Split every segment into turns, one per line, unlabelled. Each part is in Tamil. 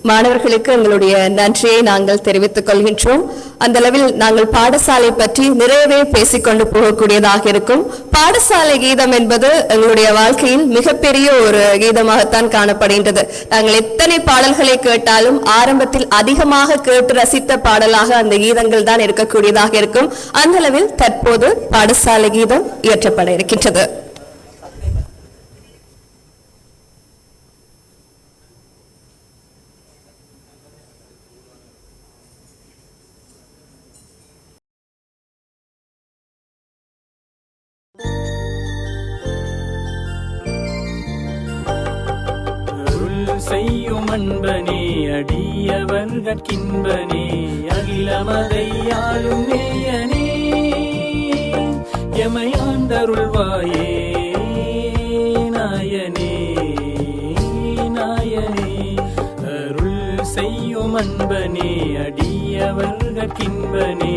மாணவர்களுக்கு எங்களுடைய நன்றியை நாங்கள் தெரிவித்துக் கொள்கின்றோம். அந்த அளவில் நாங்கள் பாடசாலை பற்றி நிறையவே பேசிக்கொண்டு போகக்கூடியதாக இருக்கும். பாடசாலை கீதம் என்பது எங்களுடைய வாழ்க்கையில் மிகப்பெரிய ஒரு கீதமாகத்தான் காணப்படுகின்றது. நாங்கள் எத்தனை பாடல்களை கேட்டாலும் ஆரம்பத்தில் அதிகமாக கேட்டு ரசித்த பாடலாக அந்த கீதங்கள் தான் இருக்கக்கூடியதாக இருக்கும். அந்த அளவில் தற்போது பாடசாலை கீதம் இயற்றப்பட இருக்கின்றது.
செய்யும் அன்பனே அடியவர்கட்கின்பனே அகிலமதையாளும் மேயனே எமையாண்டருள்வாயே நாயனே நாயனே அருள் செய்யும் அன்பனே அடியவர்கட்கின்பனே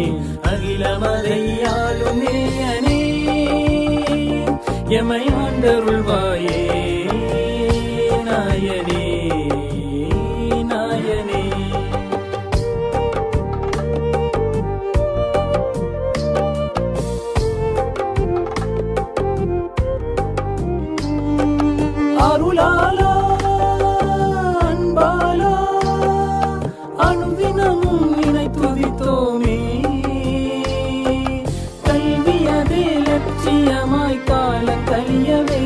அகிலமதையாளும் மேயனே எமையாண்டருள்வாயே நாயனே நாயனே அருளாலா அன்பாலா அனுதினமும் நினை துதித்தோமே கல்வியதே லட்சியமாய் காலம் கழியவே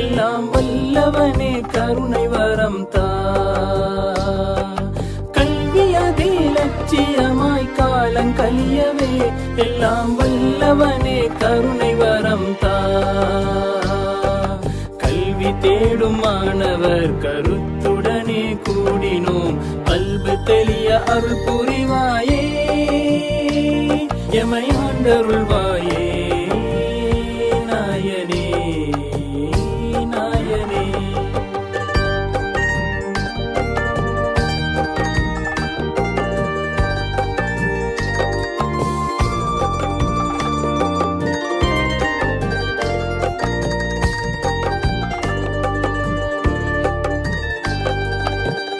எல்லாம் வல்லவனே கருணை வரம் தா கல்வியதே லட்சியமாய் காலம் கழியவே எல்லாம் வல்லவனே கருணை வரம் தா கல்வி தேடும் மாணவர் கருத்துடனே கூடினோம் கல்வி தெளிய அருள் புரிவாயே எமையாண்டருள்வாயே நாயனே நாயனே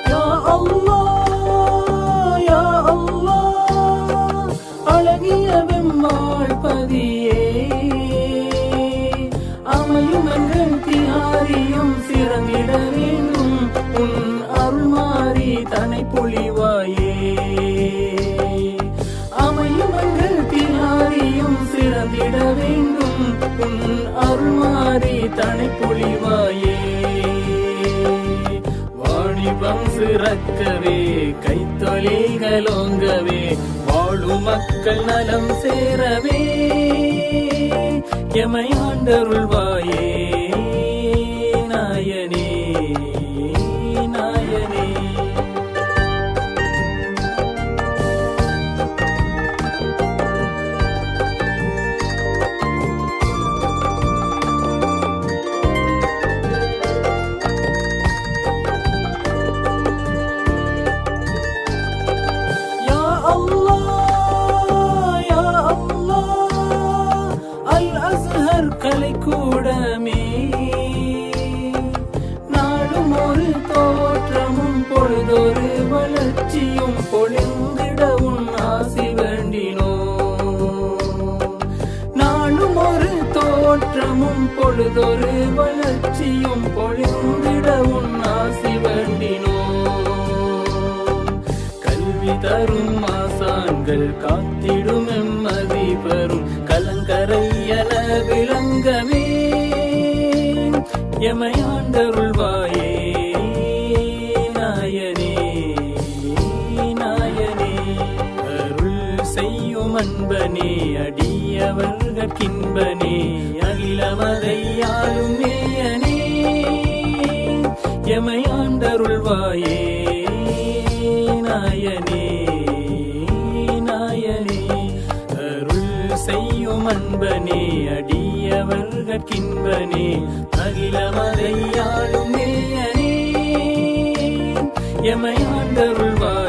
யா அல்லாஹ் யா அல்லாஹ் அழகிய வெம்மாள் பதியே அமையும் எங்கள் தியாரியும் சிறந்திட வேண்டும் உன் அருள் மாறி தனை பொழிவாயே அமையும் எங்கள் தியாரியும் சிறந்திட வேண்டும் உன் அருள் மாறி தனை பொழிவாயே வாணிபம் சிறக்கவே கைத்தொழில்களோங்கவே வாழும் மக்கள் நலம் சேரவே எமையாண்டருள்வாயே நாயனே நாயனே யா அல்லாஹ் யா அல்லாஹ் அல் அஸ்ஹர் கலைக்கூடமே நாடும் ஒரு தோற்றமும் பொழுதொரு வளர்ச்சியும் பொழிந்திட உன் ஆசி வேண்டினோ நாடும் ஒரு தோற்றமும் பொழுதொரு வளர்ச்சியும் பொழிந்திட உன் ஆசி வேண்டினோ கல்வி தரும் ஆசான்கள் காத்திடும் எம்மதி பெறும் கலங்கரையன விளங்கவே எமையாண்டருள்வாயே நாயனே நாயனே அருள் செய்யும் அன்பனே அடியவர்கட்கின்பனே அகிலமதையாளும் மேயனே எமையாண்டருள்வாயே நாயனே நாயனே அருள் செய்யும் அன்பனே அடியவர்கட்கின்பனே அகிலமதையாளும் மேயனே எமையாண்டருள்வாயே